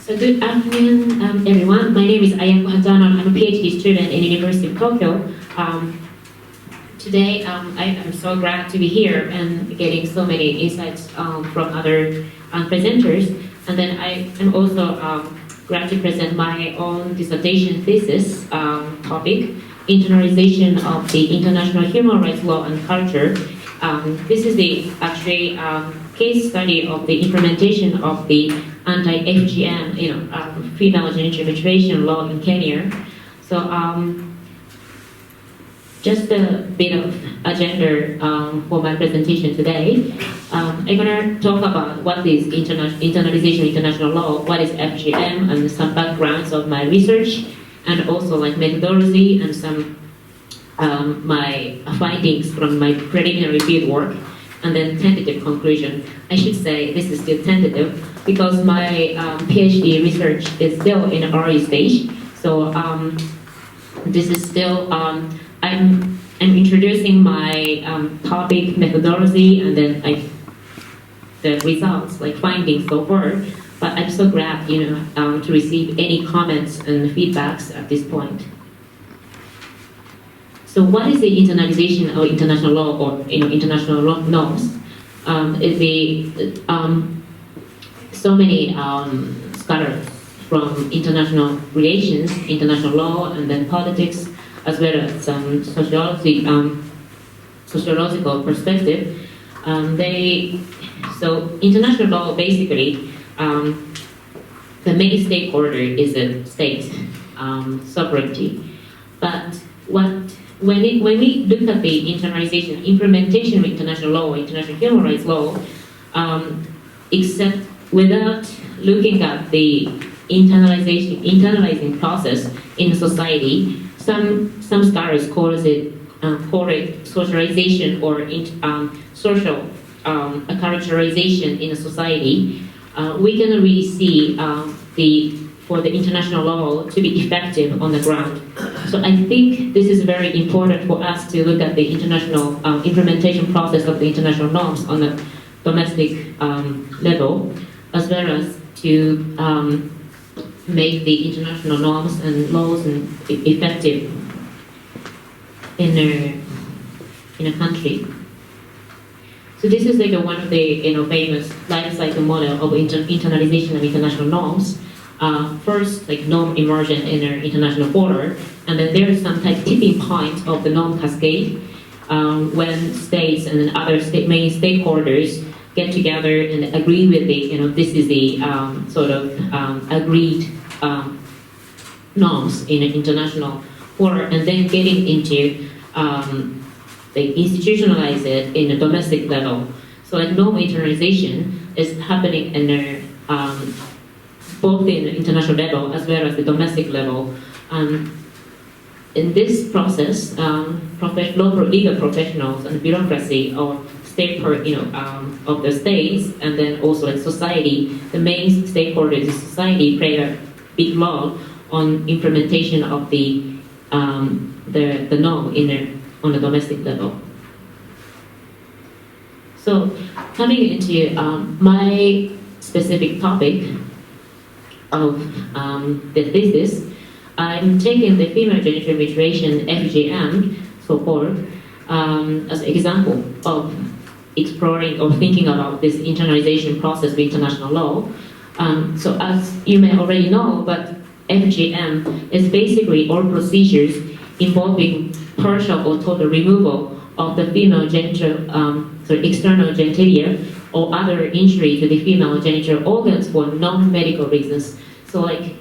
So good afternoon, everyone. My name is Ayako Hatano. I'm a PhD student in University of Tokyo. Today, I'm so glad to be here and getting so many insights from other presenters. And then I am also glad to present my own dissertation thesis topic, Internalization of the International Human Rights Law and Culture. This is the actually case study of the implementation of the anti-FGM, female genital mutilation law in Kenya. So just a bit of agenda for my presentation today. I'm going to talk about what is internalization international law, what is FGM, and some backgrounds of my research, and also like methodology and some my findings from my preliminary field work, and then tentative conclusion. I should say this is still tentative because my PhD research is still in an early stage. So this is still, I'm introducing my topic methodology and then the results, like findings so far. But I'm so glad, to receive any comments and feedbacks at this point. So what is the internalization of international law or international norms? So many scholars from international relations, international law, and then politics, as well as some sociological perspective. So international law basically, the main stakeholder is a state sovereignty. But when we look at the internalization, implementation of international law, international human rights law, except without looking at the internalizing process in society, some scholars call it socialization or social characterization in a society. We can really see for the international law to be effective on the ground. So I think this is very important for us to look at the international implementation process of the international norms on the domestic level, as well as to make the international norms and laws effective in a country. So this is like one of the famous life cycle model of internalization of international norms. First, like norm immersion in an international border, and then there is some type tipping point of the norm cascade when states and then other main stakeholders get together and agree with the this is the sort of agreed norms in an international border, and then getting into they institutionalize it in a domestic level. So like norm internalization is happening in a both in the international level as well as the domestic level. In this process, legal professionals and bureaucracy of state of the states, and then also like society, the main stakeholders in society play a big role on implementation of the norm on the domestic level. So coming into my specific topic of the thesis, I'm taking the female genital mutilation FGM so-called as an example of exploring or thinking about this internalization process of international law. So as you may already know, but FGM is basically all procedures involving partial or total removal of the female genital, external genitalia or other injury to the female genital organs for non-medical reasons. So like,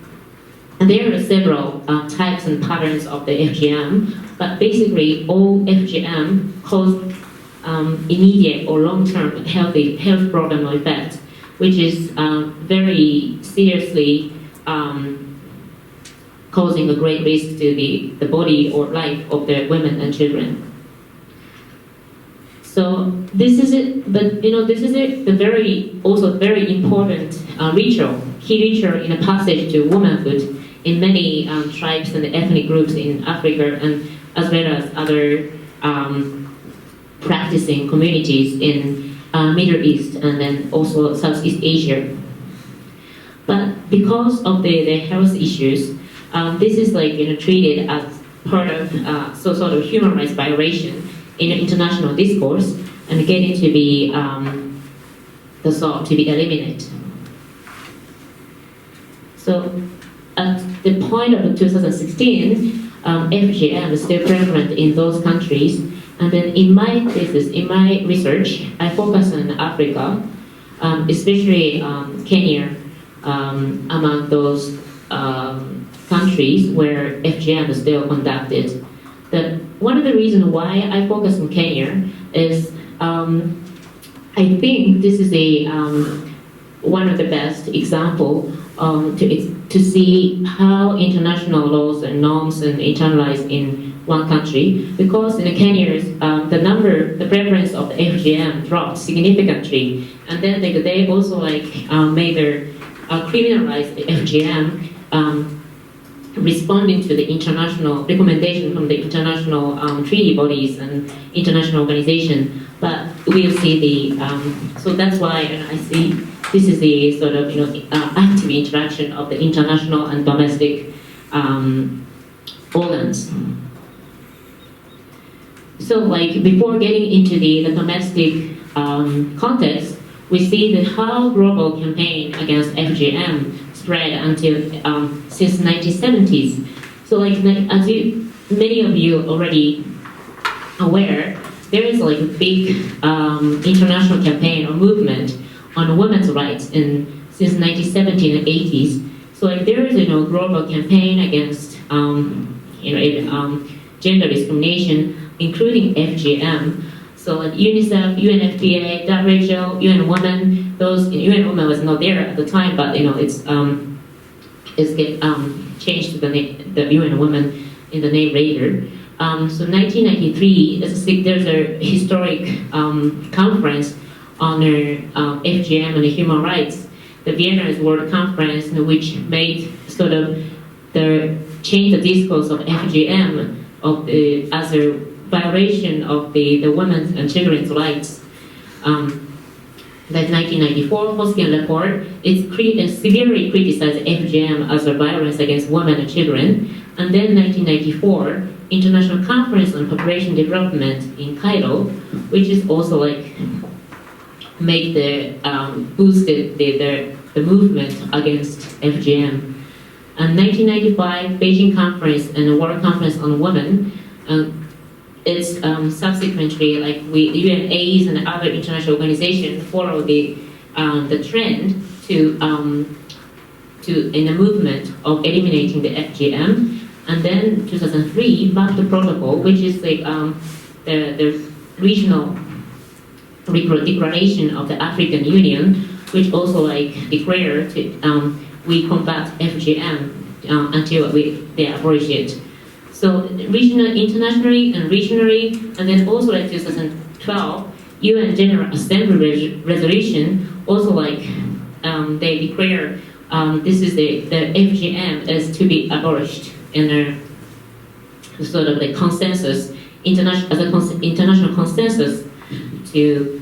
and there are several types and patterns of the FGM, but basically all FGM cause immediate or long-term health problem or effect, which is very seriously causing a great risk to the body or life of the women and children. So this is it, but this is it, the very important key ritual in a passage to womanhood in many tribes and ethnic groups in Africa, and as well as other practicing communities in Middle East and then also Southeast Asia. But because of the health issues, this is like treated as part of sort of human rights violation in international discourse and getting to be thought to be eliminated. So at the point of 2016, FGM is still prevalent in those countries. And then in my thesis, in my research, I focus on Africa, especially Kenya, among those countries where FGM is still conducted. One of the reasons why I focus on Kenya is I think this is one of the best example to see how international laws and norms are internalized in one country, because in Kenya, the prevalence of the FGM dropped significantly, and then they also made their criminalize the FGM, responding to the international recommendation from the international treaty bodies and international organization. But we'll see so that's why I see this is the sort of active interaction of the international and domestic organs. So before getting into the domestic context, we see that how global campaign against FGM spread until since 1970s. So as many of you already aware, there is a big international campaign or movement on women's rights since 1970s and 80s. So there is global campaign against gender discrimination, including FGM. So UNICEF, UNFPA, WHO, UN Women, UN Women was not there at the time, but it's changed to the UN Women in the name later. So 1993, there's a historic conference on FGM and human rights, the Vienna World Conference, which made sort of change the discourse of FGM as a violation of the women's and children's rights. That 1994 Hoskin report severely criticized FGM as a violence against women and children. And then 1994 International Conference on Population Development in Cairo, which is also boosted the movement against FGM. And 1995 Beijing Conference and the World Conference on Women. It's subsequently the UNAIDS and other international organizations follow the trend in the movement of eliminating the FGM. And then 2003 MAPTA protocol, which is the regional declaration of the African Union, which also declared we combat FGM until they abolish it. So internationally and regionally, and then also 2012 UN General Assembly resolution also they declare this is the FGM is to be abolished in a sort of consensus, international consensus to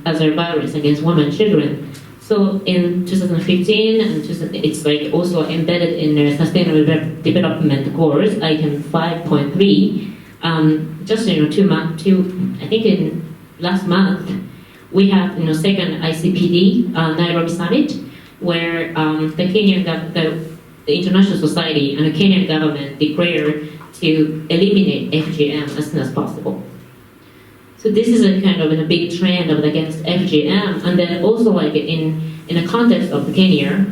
as a violence against women and children. So in 2015, and it's also embedded in the Sustainable Development Goals, item 5.3. Just I think in last month, we have second ICPD Nairobi summit, where the international society and the Kenyan government declared to eliminate FGM as soon as possible. So this is a kind of a big trend against FGM, and then also in the context of Kenya,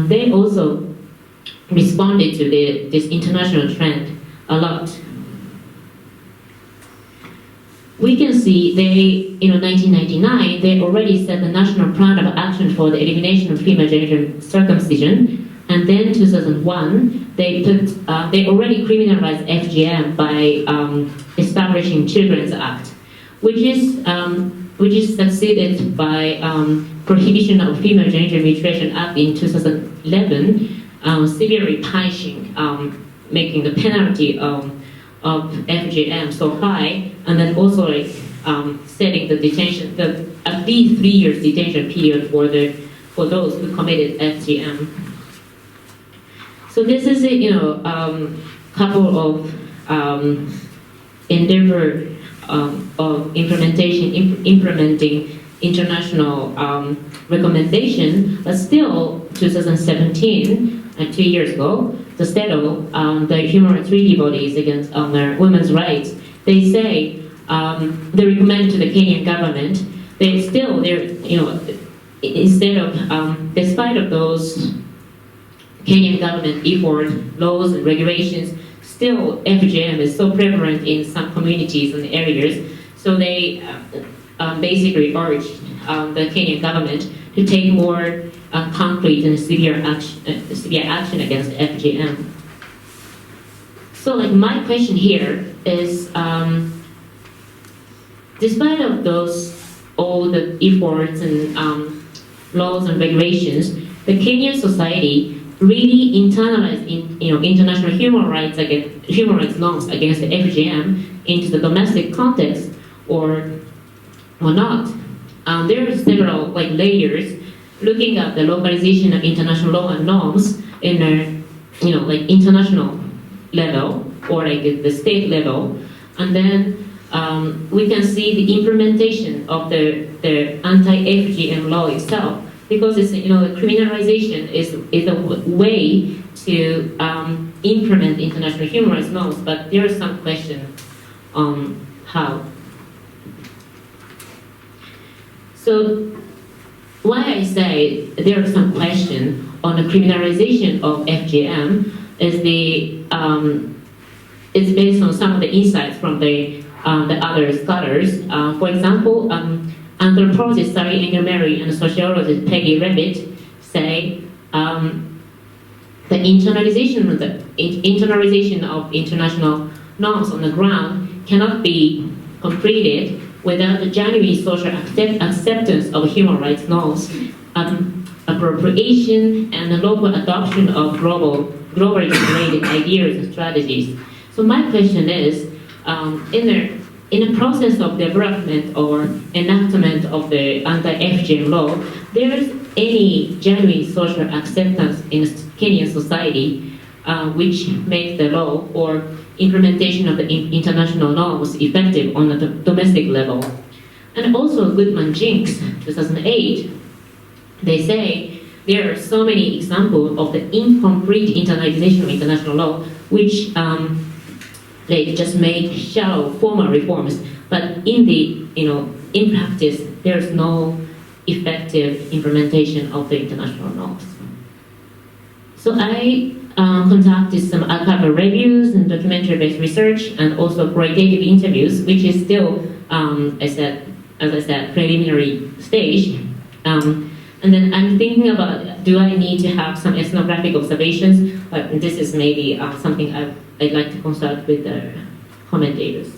they also responded to this international trend a lot. We can see they, 1999, they already set the National Plan of Action for the Elimination of Female Genital Circumcision, and then 2001, they already criminalized FGM by establishing Children's Act, which is succeeded by Prohibition of Female Genital Mutilation Act in 2011, severely punishing, making the penalty of FGM so high, and then also setting the detention, at least 3 years detention period for those who committed FGM. So this is a couple of endeavor of implementing international recommendation, but still 2017, 2 years ago, to settle the human rights treaty bodies against women's rights, they say they recommend to the Kenyan government. Instead of despite of those Kenyan government effort, laws and regulations, still FGM is so prevalent in some communities and areas. So they basically urged the Kenyan government to take more concrete and severe action against FGM. So, like, my question here is, despite of all the efforts and laws and regulations, the Kenyan society really internalized international human rights norms against the FGM into the domestic context, or not. There are several layers looking at the localization of international law and norms in a international level or the state level, and then we can see the implementation of the anti-FGM law itself, because it's the criminalization is a way to implement international human rights norms, but there is some question on how. So why I say there is some question on the criminalization of FGM is it's based on some of the insights from the other scholars. For example, anthropologist Sari Engelmary and sociologist Peggy Rabbit say the internalization of international norms on the ground cannot be completed without the genuine social acceptance of human rights norms, appropriation, and the local adoption of globally generated ideas and strategies. So my question is, in the process of development or enactment of the anti-FGM law, there is any genuine social acceptance in Kenyan society which makes the law or implementation of the international norms effective on the domestic level. And also Goodman Jinks, 2008, they say there are so many examples of the incomplete internalization of international law, which they just made shallow formal reforms, but in practice, there's no effective implementation of the international norms. So I conducted some archival reviews and documentary-based research, and also qualitative interviews, which is still, as I said, preliminary stage. And then I'm thinking about, do I need to have some ethnographic observations? But this is maybe something I'd like to consult with the commentators.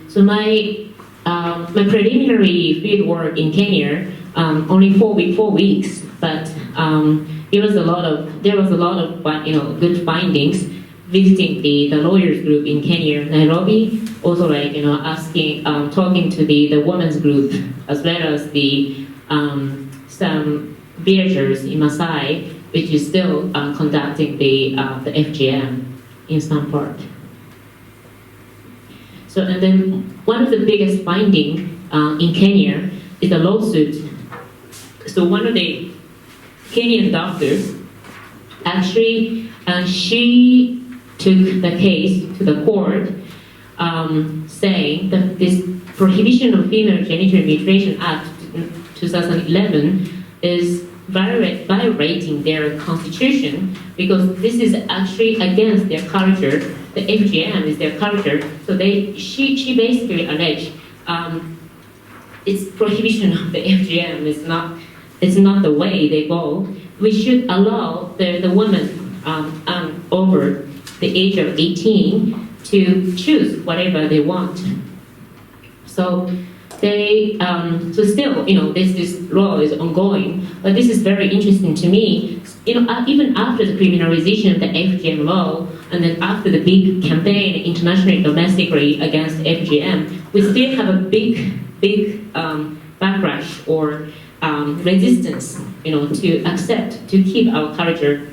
So my preliminary field work in Kenya, only 4 weeks, but there was a lot of good findings. Visiting the lawyers group in Kenya, Nairobi, also talking to the women's group, as well as some villagers in Maasai, which is still conducting the FGM in some part. So, and then one of the biggest findings in Kenya is a lawsuit. So one of the Kenyan doctors, actually, she took the case to the court, saying that this Prohibition of Female Genital Mutilation Act 2011 is violating their constitution, because this is actually against their culture. The FGM is their culture, so she basically alleged its prohibition of the FGM is not the way they go. We should allow the women over the age of 18 to choose whatever they want. So still, this law is ongoing, but this is very interesting to me. Even after the criminalization of the FGM law, and then after the big campaign internationally, domestically against FGM, we still have a big backlash or resistance, to accept, to keep our culture.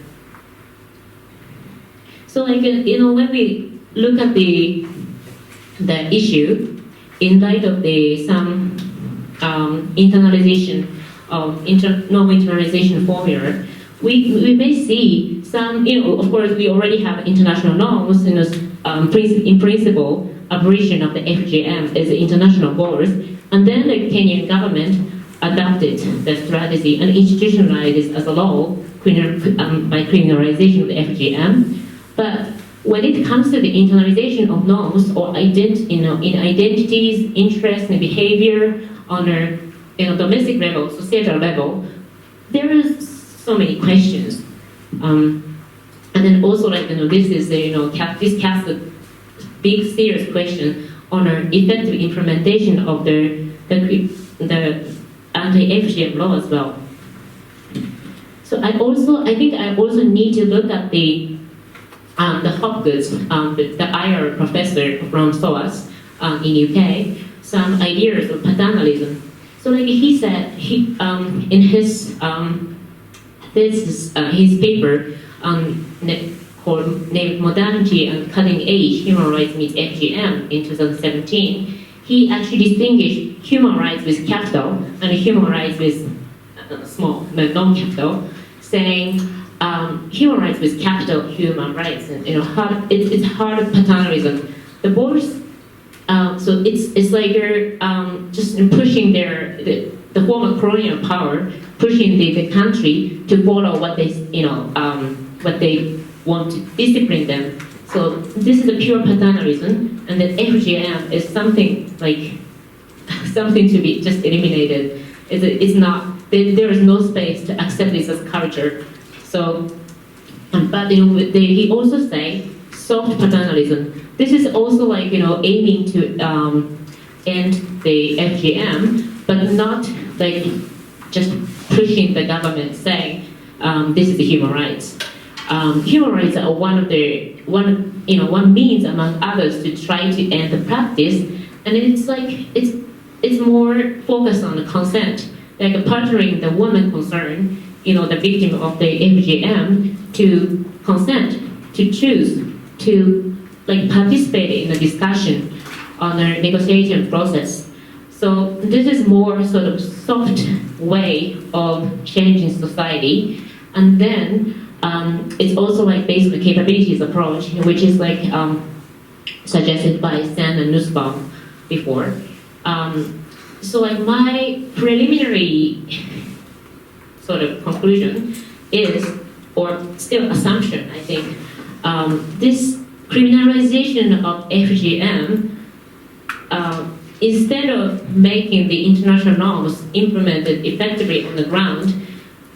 So like, when we look at the issue in light of some internalization of normal internalization formula, we may see some, of course we already have international norms, in principle, abolition of the FGM is international goals, and then the Kenyan government adopted the strategy and institutionalized it as a law by criminalization of the FGM. But when it comes to the internalization of norms or in identities, interests, and behavior on a domestic level, societal level, there are so many questions. And then also, this casts a big, serious question on our effective implementation of the anti-FGM law as well. So I think I also need to look at the Hopgood, the IR professor from SOAS in UK, some ideas of paternalism. So like he said, in his paper named Modernity and Cutting Edge Human Rights Meets FGM in 2017, he actually distinguished human rights with capital and human rights with small, non-capital, saying human rights with capital human rights, and it's hard paternalism. The boards, so it's like you're just pushing the former colonial power, pushing the country to follow what they what they want to discipline them. So this is a pure paternalism, and the FGM is something to be just eliminated. It's not. There is no space to accept this as culture. So, but he also say soft paternalism. This is also aiming to end the FGM, but not just pushing the government saying this is the human rights. Human rights are one means among others to try to end the practice, and it's more focused on the consent, like partnering the woman concerned, the victim of the FGM, to consent, to choose, to participate in the discussion on the negotiation process. So this is more sort of soft way of changing society, and then it's also based on the capabilities approach, which is suggested by Sen and Nussbaum before. So my preliminary sort of conclusion is, or still assumption, I think, this criminalization of FGM, instead of making the international norms implemented effectively on the ground,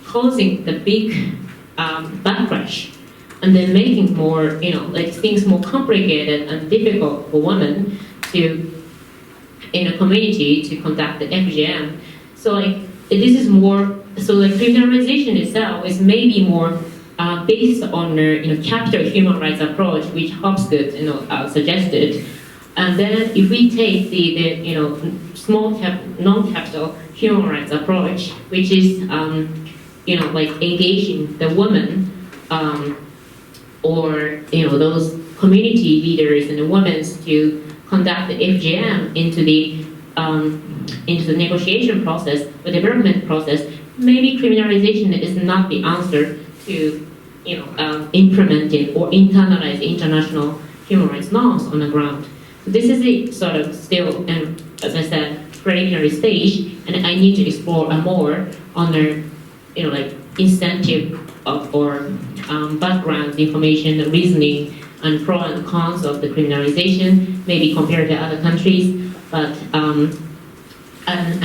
causing the big backlash, and then making more, things more complicated and difficult for women in a community to conduct the FGM. So this is more, so the criminalization itself is maybe more based on the capital human rights approach, which Hopgood suggested. And then if we take the small non-capital human rights approach, which is engaging the woman or those community leaders and the women to conduct the FGM into the negotiation process, the development process, maybe criminalization is not the answer to implementing or internalize international human rights norms on the ground. So this is a sort of still, as I said, preliminary stage, and I need to explore more on the incentive or background information, reasoning, and pro and cons of the criminalization, maybe compared to other countries. But I'm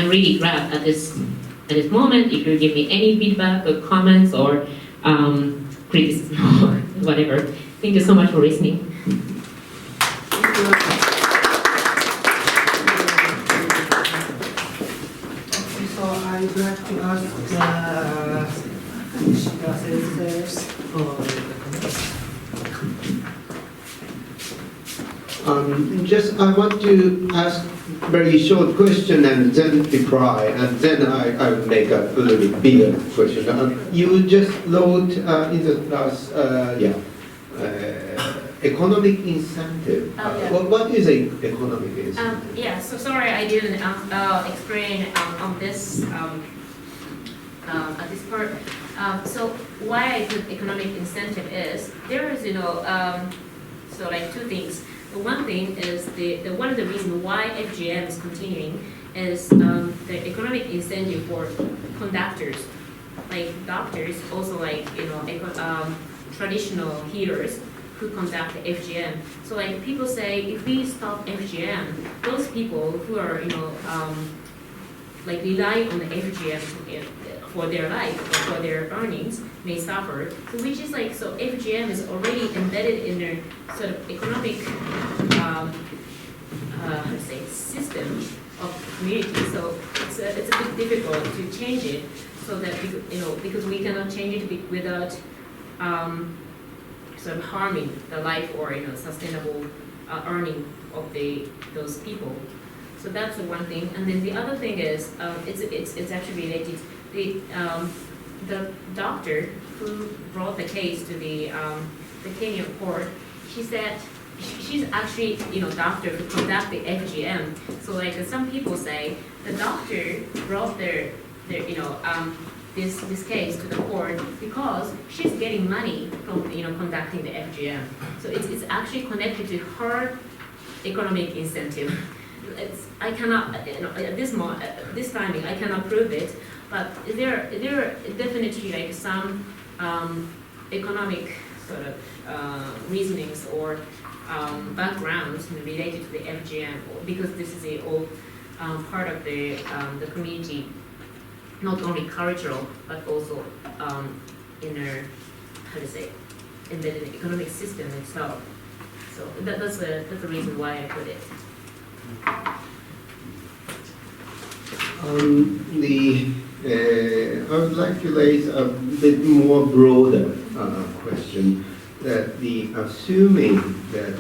really glad at this moment if you give me any feedback or comments or criticism or whatever. Thank you so much for listening. So I'd like to ask Shika sensei for the comments. Just I want to ask very short question and then reply, and then I will make a little bit bigger question. You just wrote in the last, economic incentive. Oh, yeah. What is a economic incentive? Yeah, so sorry I didn't explain on this at this part. So why I put economic incentive is there is so like two things. The one thing is the one of the reasons why FGM is continuing is the economic incentive for conductors, like doctors, also like traditional healers who conduct the FGM. So like people say, if we stop FGM, those people who are like rely on the FGM for their life or for their earnings may suffer. So which is like, so FGM is already embedded in their sort of economic system of community. So it's a bit difficult to change it, so that because we cannot change it without sort of harming the life or sustainable earning of those people. So that's the one thing. And then the other thing is it's actually related. The doctor who brought the case to the Kenyan court, she said she's actually doctor who conduct the FGM. So like some people say the doctor brought their this case to the court because she's getting money from conducting the FGM. So it's actually connected to her economic incentive. I cannot at this timing I cannot prove it, but there are definitely like some economic sort of reasonings or backgrounds related to the FGM, because this is all part of the community, not only cultural but also inner, embedded in the economic system itself. So that's the reason why I put it. I would like to raise a bit more broader question, that assuming that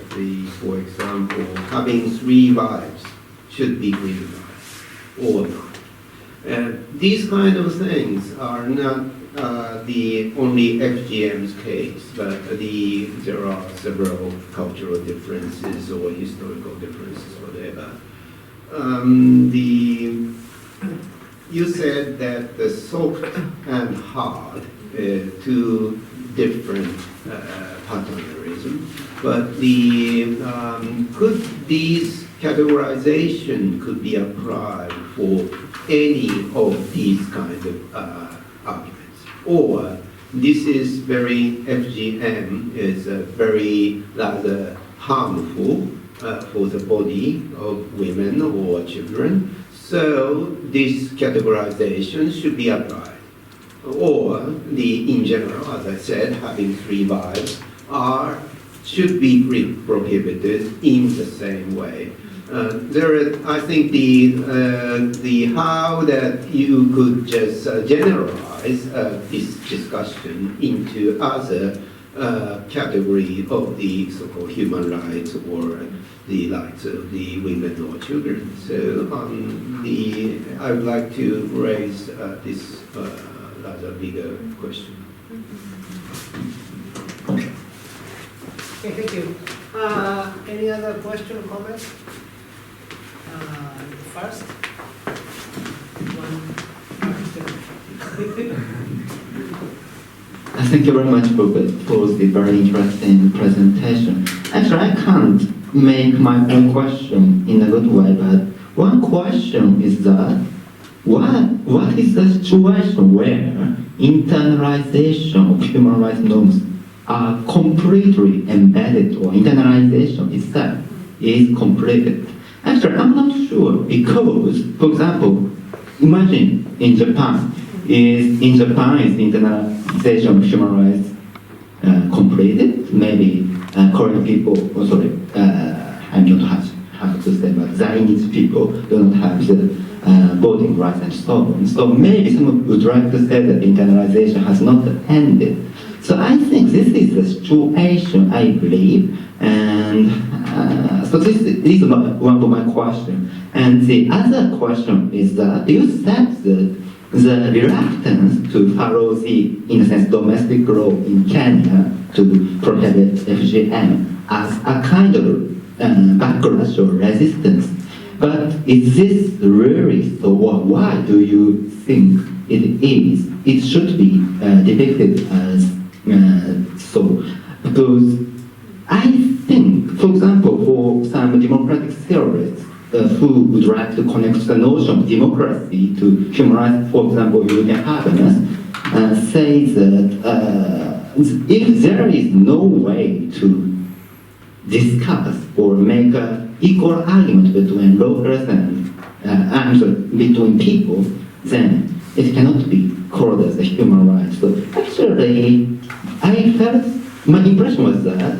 for example, having 3 wives should be criminalized or not. These kind of things are not the only FGM's case, but there are several cultural differences or historical differences, whatever. You said that the soft and hard, 2 different patternerism, but could these categorization could be applied for any of these kind of arguments, or this is very FGM is very rather harmful for the body of women or children, so this categorization should be applied. Or in general, as I said, having 3 wives should be prohibited in the same way. I think the how that you could just generalize this discussion into other category of the so-called human rights or the rights of the women or children. So I would like to raise this rather bigger question. Okay, thank you. Any other question or comments? First, Thank you very much for the very interesting presentation. Actually, I can't make my own question in a good way, but one question is that what is the situation where internalization of human rights norms are completely embedded, or internalization itself is completed? Actually, I'm not sure, because, for example, imagine in Japan is internalization of human rights completed? Maybe Korean people, I'm not have to say, but Chinese people do not have the voting rights and so on. So maybe someone would like to say that internalization has not ended. So I think this is the situation, I believe, and So this is one of my questions. And the other question is that you said that the reluctance to follow the, in a sense, domestic law in Kenya to prohibit FGM as a kind of backlash or resistance. But is this really so? Why do you think it is? It should be depicted as so? Because I think, for example, for some democratic theorists who would like to connect the notion of democracy to human rights, for example, European happiness, say that if there is no way to discuss or make an equal argument between locals and between people, then it cannot be called as a human right. So actually, I felt, my impression was that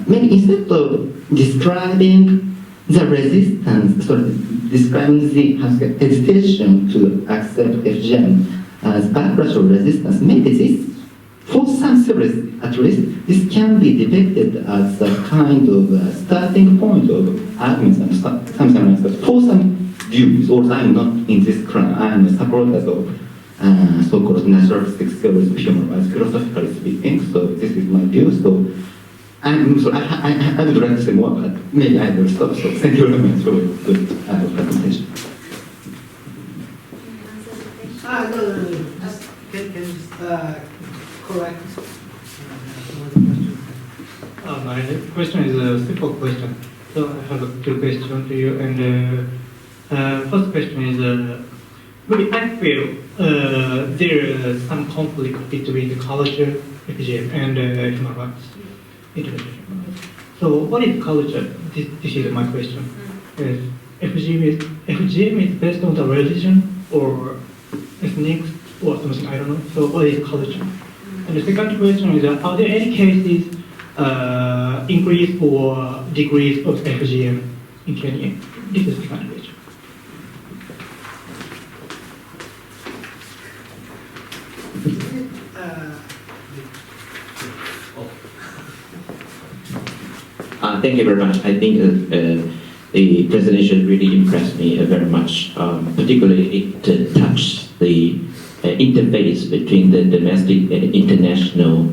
maybe instead of describing the resistance, describing the hesitation to accept FGM as backlash or resistance, maybe this, for some theorists at least, this can be depicted as a kind of starting point of arguments and something like that. For some views, or I'm not in this crowd, I'm a supporter of so-called naturalistic theories of human rights, philosophically speaking, so this is my view. So I would like to say more, but maybe I will stop. So thank you very much for a good presentation. No. Can correct My question is a simple question. So I have two questions to you. And first question is, maybe I feel there is some conflict between the culture, FGM, and human rights. So what is culture? This is my question. FGM is based on the religion or ethnic or something, I don't know. So what is culture? And the second question is, are there any cases increase or decrease of FGM in Kenya? This is the second question. Thank you very much. I think the presentation really impressed me very much. Particularly, it touched the interface between the domestic and international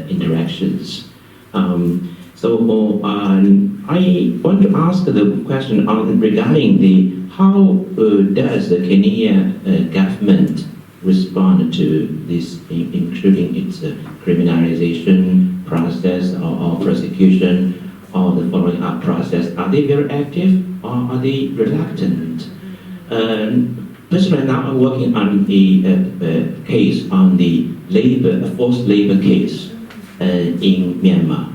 interactions. So I want to ask the question regarding how does the Kenya government respond to this, including its criminalization process or prosecution or the following up process? Are they very active or are they reluctant? Personally, now I'm working on a case on the forced labor case in Myanmar,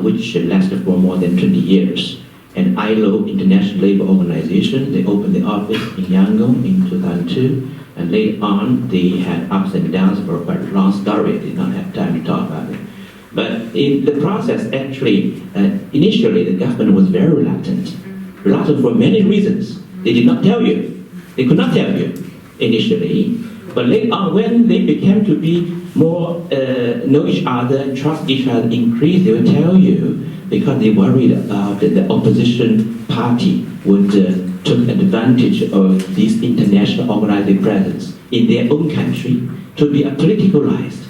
which lasted for more than 20 years. And ILO, International Labour Organization, they opened the office in Yangon in 2002, and later on they had ups and downs for quite a long story. I did not have time to talk about it. But in the process, actually, initially the government was very reluctant. Reluctant for many reasons. They did not tell you. They could not tell you initially. But later on, when they began to be more know each other, trust each other, increase, they will tell you, because they worried about the opposition party would took advantage of this international organizing presence in their own country to be politicalized.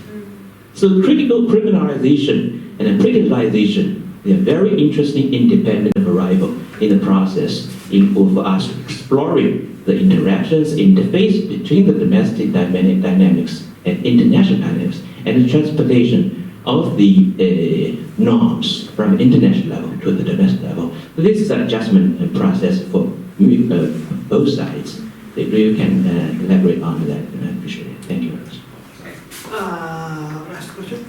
So critical criminalization and politicalization, they are very interesting independent variable in the process for us exploring the interactions, interface between the domestic dynamics and international dynamics, and the transportation of the norms from international level to the domestic level. So this is an adjustment process for both sides. If you can elaborate on that, I appreciate it. Thank you very much. Last question.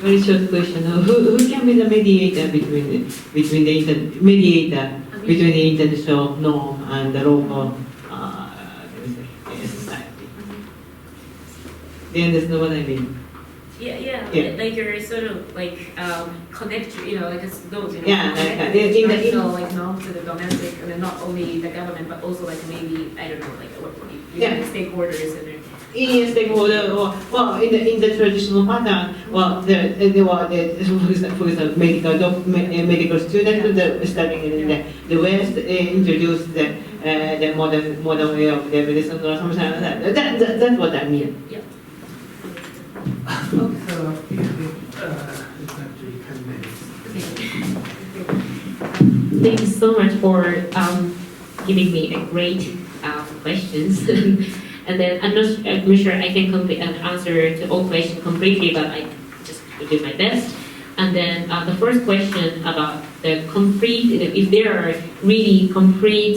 Very short question. Who can be the mediator between the international norm and the local society? Do you understand what I mean? Yeah, Yeah. like you're sort of like connect, like it's those, Yeah, like, connect in the- international, to the domestic, and then not only the government, but also like maybe, I don't know, like Yeah. stakeholders and then. In stakeholder, well, in the traditional pattern, well, for example, medical students that studying in the West introduced the modern way of the medicine or something like that. That's what I mean. Yeah. It's actually 10 minutes. Thank you so much for giving me a great questions. And then I'm not sure I can answer to all questions completely, but I just will do my best. And then the first question about the concrete, if there are really concrete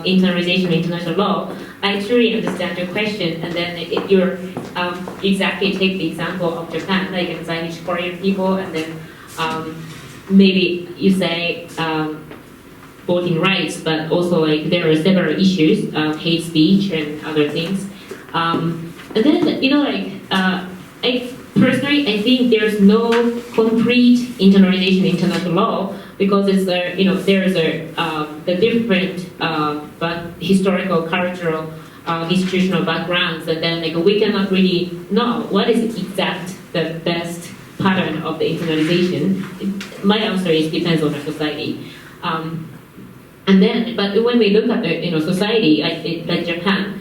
internalization of international law, I truly understand your question. And then if you're exactly take the example of Japan, like anxiety Korean people, and then maybe you say voting rights, but also like there are several issues, hate speech and other things. And then, personally, I think there's no concrete internalization in international law because it's there's the different but historical, cultural, institutional backgrounds, and then we cannot really know what is the best pattern of the internalization. My answer is depends on the society. And then, but when we look at the society like Japan,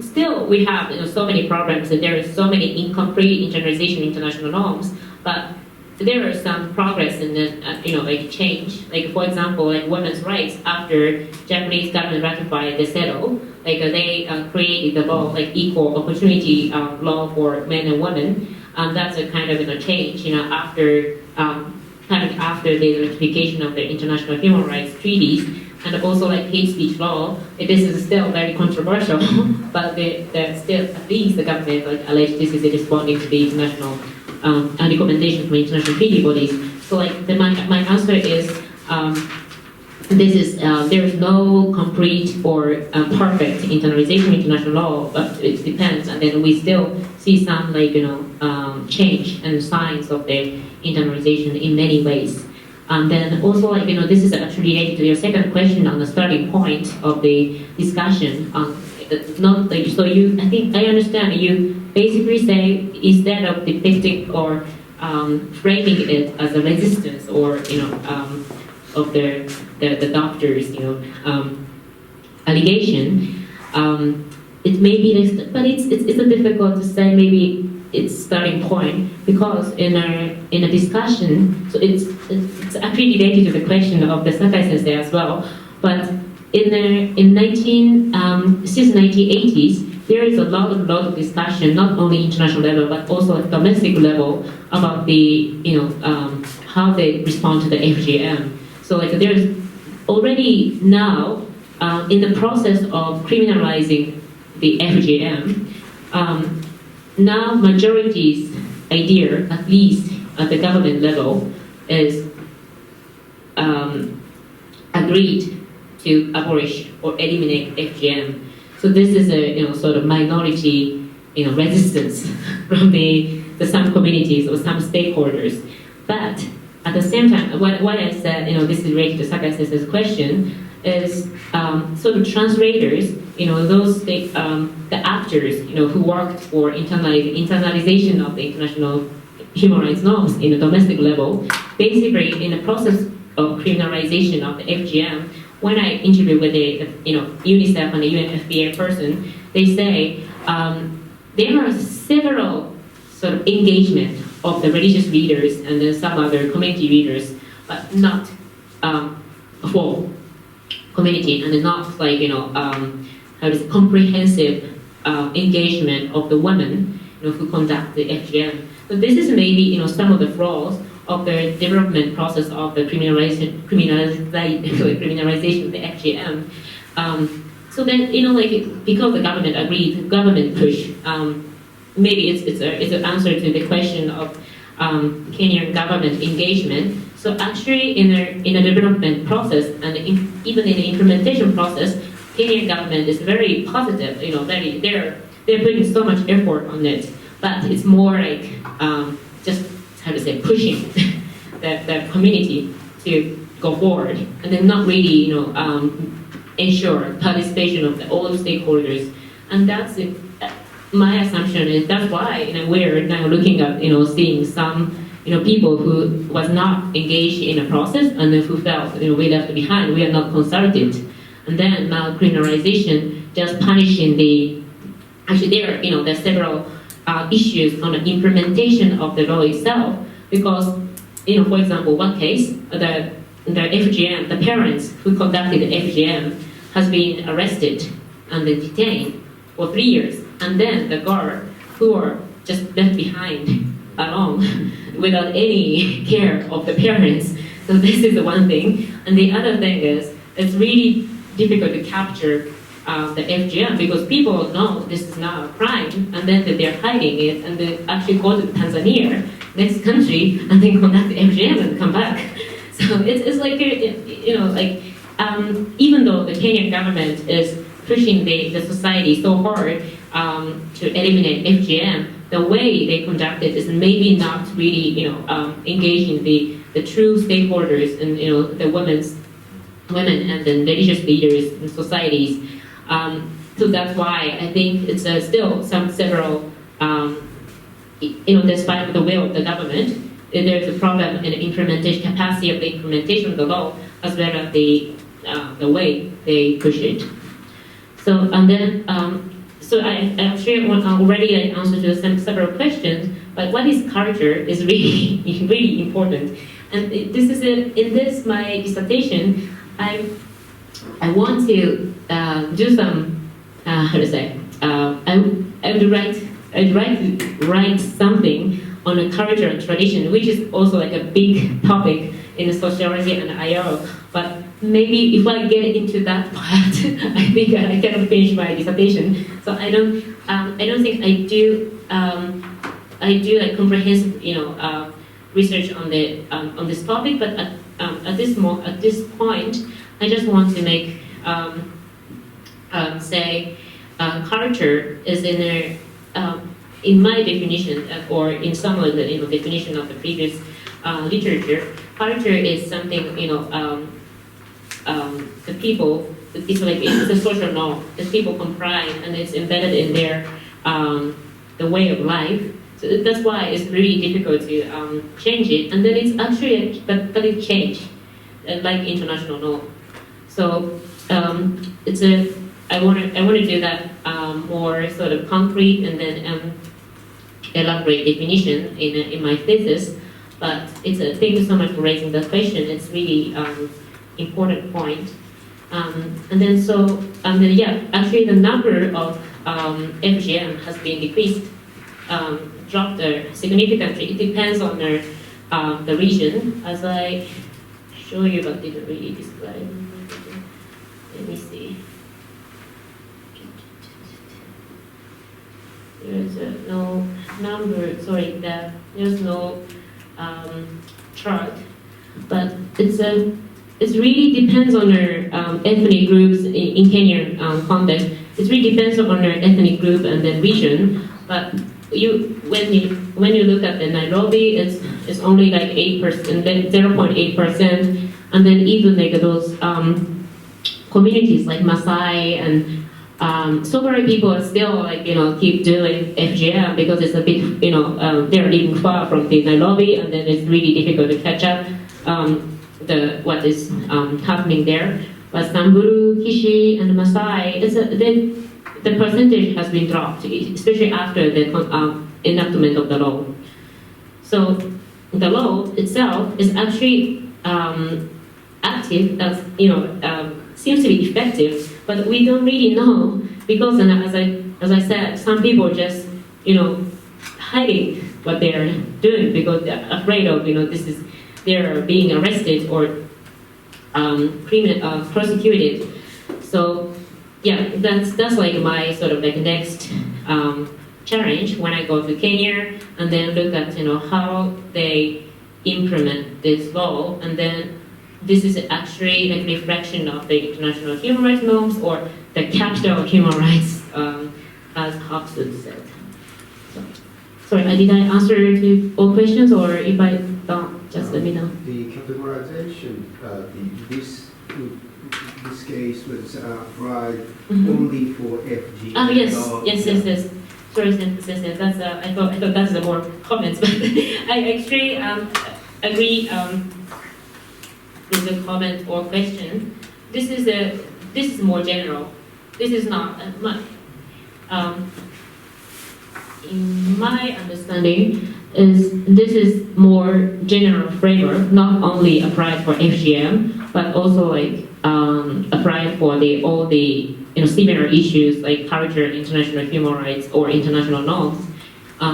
still we have so many problems, and there are so many incomplete internalization international norms. But there are some progress in the change. Like for example, like women's rights after Japanese government ratified the CEDAW, they created the law like equal opportunity law for men and women. That's a kind of change. After after the ratification of the international human rights treaties. And also like hate speech law, this is still very controversial, but still at least the government alleged this is responding to the international recommendation from international treaty bodies. So my answer is there is no complete or perfect internalization of international law, but it depends. And then we still see some change and signs of the internalization in many ways. And then also, this is actually related to your second question on the starting point of the discussion. I think I understand you basically say instead of depicting or framing it as a resistance or of the doctor's allegation, it may be this, but it's a difficult to say maybe. Its starting point because in a discussion, so it's actually related to the question of the Sakai sensei as well. But since 1980s, there is a lot of discussion, not only international level but also at domestic level about the how they respond to the FGM. So there's already now in the process of criminalizing the FGM. Now majority's idea, at least at the government level, is agreed to abolish or eliminate FGM. So this is a sort of minority resistance from the some communities or some stakeholders. But at the same time, what I said, this is related to Sakai sensei's question, is sort of translators, the actors, who worked for internalization of the international human rights norms in the domestic level, basically in the process of criminalization of the FGM. When I interview with the UNICEF and the UNFPA person, they say there are several sort of engagement of the religious leaders and then some other community leaders, but not full community, and not comprehensive engagement of the women who conduct the FGM. So this is maybe some of the flaws of the development process of the criminalization of the FGM. So then because the government agreed, government push. Maybe it's an answer to the question of Kenyan government engagement. So actually, in a development process and even in the implementation process, Kenyan government is very positive. They're putting so much effort on it, but it's more like just how to say pushing the community to go forward, and then not really ensure participation of all stakeholders. And that's it. My assumption is that's why we're now looking at seeing some people who was not engaged in a process and then who felt we left behind, we are not consulted, and then now criminalization just punishing there's several issues on the implementation of the law itself, because for example, one case, the FGM, the parents who conducted the FGM has been arrested and then detained for 3 years, and then the guard who are just left behind alone without any care of the parents. So this is the one thing. And the other thing is it's really difficult to capture the FGM because people know this is not a crime, and then they're hiding it, and they actually go to Tanzania, next country, and then conduct the FGM and come back. So it's like even though the Kenyan government is pushing the society so hard to eliminate FGM, the way they conduct it is maybe not really engaging the true stakeholders and the women and the religious leaders in societies. So that's why I think it's still several despite the will of the government, there's a problem in the implementation capacity of the implementation of the law as well as the way they push it. So and then so I actually already answered to several questions, but what is culture is really really important. And this is in this my dissertation, I want to do some I'd write something on a culture and tradition, which is also like a big topic in sociology and IO. But maybe if I get into that part, I think I cannot finish my dissertation. So I don't think I do like comprehensive research on this topic. But at this point, I just want to make say culture is in my definition or in some of the definition of the previous literature. Culture is something the people. It's a social norm that people comprise, and it's embedded in their the way of life. So that's why it's really difficult to change it. And then it's actually, but it changed, like international law. So it's I want to do that more sort of concrete and then elaborate definition in my thesis. But thank you so much for raising the question. It's really important point. And then actually the number of FGM has been decreased, dropped significantly. It depends on the region, as I show you, but didn't really describe. Let me see. There's no number. Sorry, there's no chart, but it really depends on our ethnic groups in Kenyan context. It really depends on our ethnic group and then region. But when you look at the Nairobi, it's only like 8%, then 0.8%, and then even like those communities like Maasai and Somali people are still keep doing FGM because it's a bit they're living far from the Nairobi, and then it's really difficult to catch up what is happening there. But Samburu, Kishi, and Maasai, the percentage has been dropped, especially after the enactment of the law. So the law itself is actually active, as seems to be effective, but we don't really know because, as I said, some people are just hiding what they're doing because they're afraid of they're being arrested or prosecuted. So yeah, that's like my sort of like next challenge when I go to Kenya and then look at how they implement this law, and then this is actually a reflection of the international human rights norms or the capital of human rights, as Hobbes said. Sorry, did I answer to all questions, or if I don't, just let me know. The categorization, this case was applied only for FG. Oh yes. Sorry, that's I thought that's the more comments, but I actually agree with the comment or question. This is more general. This is not much. In my understanding, this is more general framework, not only applied for FGM, but also like applied for all the similar issues like culture, international human rights, or international norms.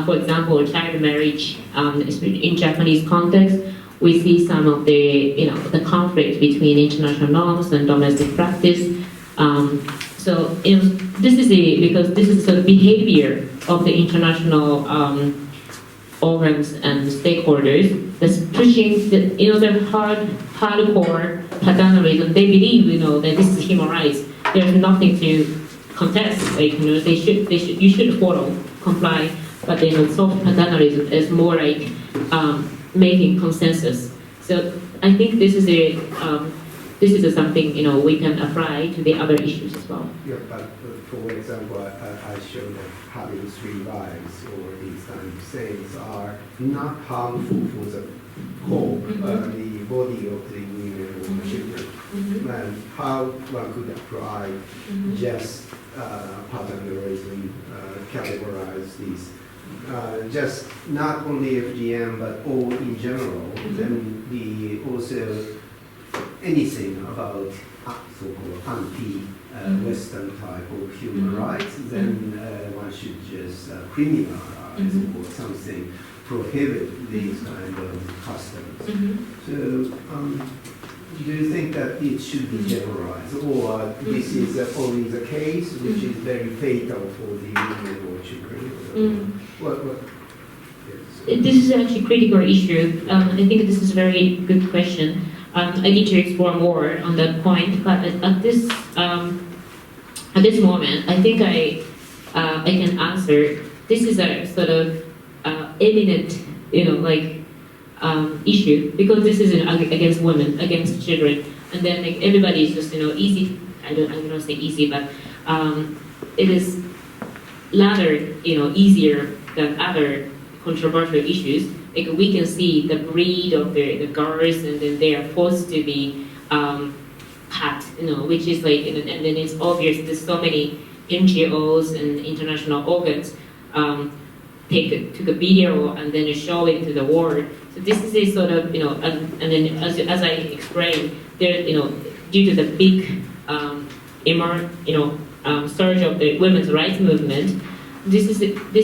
For example, child marriage. In Japanese context, we see some of the the conflict between international norms and domestic practice. So this is because this is the behavior of the international organs and stakeholders that's pushing the hardcore paternalism. They believe that this is human rights. There's nothing to contest. Like you should follow, comply. But soft paternalism is more like making consensus. So I think this is something we can apply to the other issues as well. Yeah, but for example, I showed that having 3 wives or these kinds of things are not harmful for the whole, the body of the women or children. And how one could apply just paternalism, categorize these. Just not only FGM but all in general, then also anything about so-called anti-Western type of human rights, then one should just criminalize or something, prohibit these kind of customs. So do you think that it should be generalized, or this is only the case which is very fatal for the women or children? Yes. This is actually a critical issue. I think this is a very good question. I need to explore more on that point, but at this moment, I think I can answer. This is a sort of eminent, issue, because this is against women, against children, and then everybody is just easy. I don't say easy, but it is rather easier than other controversial issues. Like we can see the breed of the girls, and then they are forced to be cut, which is and then it's obvious there's so many NGOs and international organs took a video and then show it to the world. So this is a sort of and then as I explained, there due to the big surge of the women's rights movement, this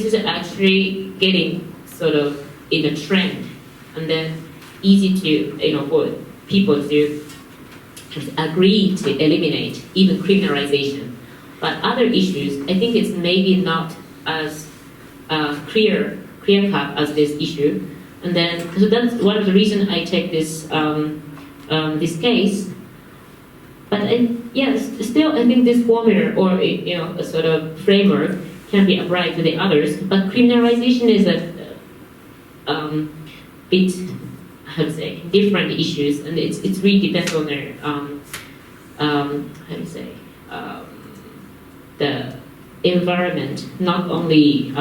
is actually getting sort of in a trend, and then easy to for people to agree to eliminate even criminalization. But other issues, I think it's maybe not as clear cut as this issue, and then so that's one of the reasons I take this this case. But still I think this formula or a sort of framework can be applied to the others. But criminalization is a bit, how to say, different issues, and it's really depends on their how to say the environment, not only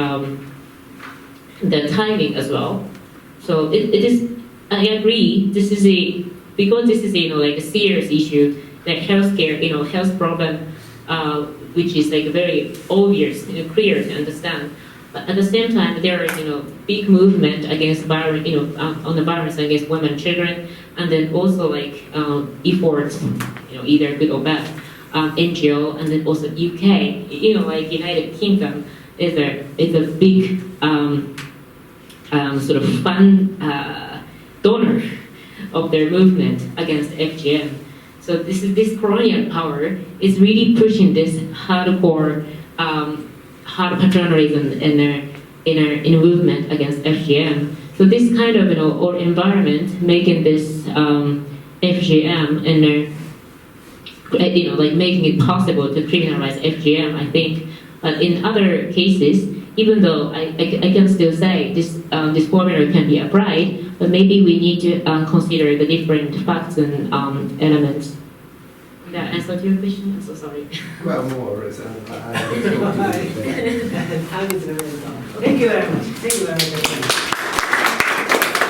the timing as well. So it is. I agree. This is because this is like a serious issue, the healthcare health problem, which is very obvious, clear to understand. But at the same time, there is big movement against violence, on the violence against women and children, and then also efforts, either good or bad, NGO, and then also UK, United Kingdom is a big sort of fund donor of their movement against FGM. So this colonial power is really pushing this hardcore hard paternalism in a movement against FGM. So this kind of or environment making this FGM and making it possible to criminalize FGM, I think. But in other cases, even though I can still say this formula can be applied, but maybe we need to consider the different facts and elements. Did that answer to your question? I'm so sorry. Well, more is Thank you very much. Thank you very much.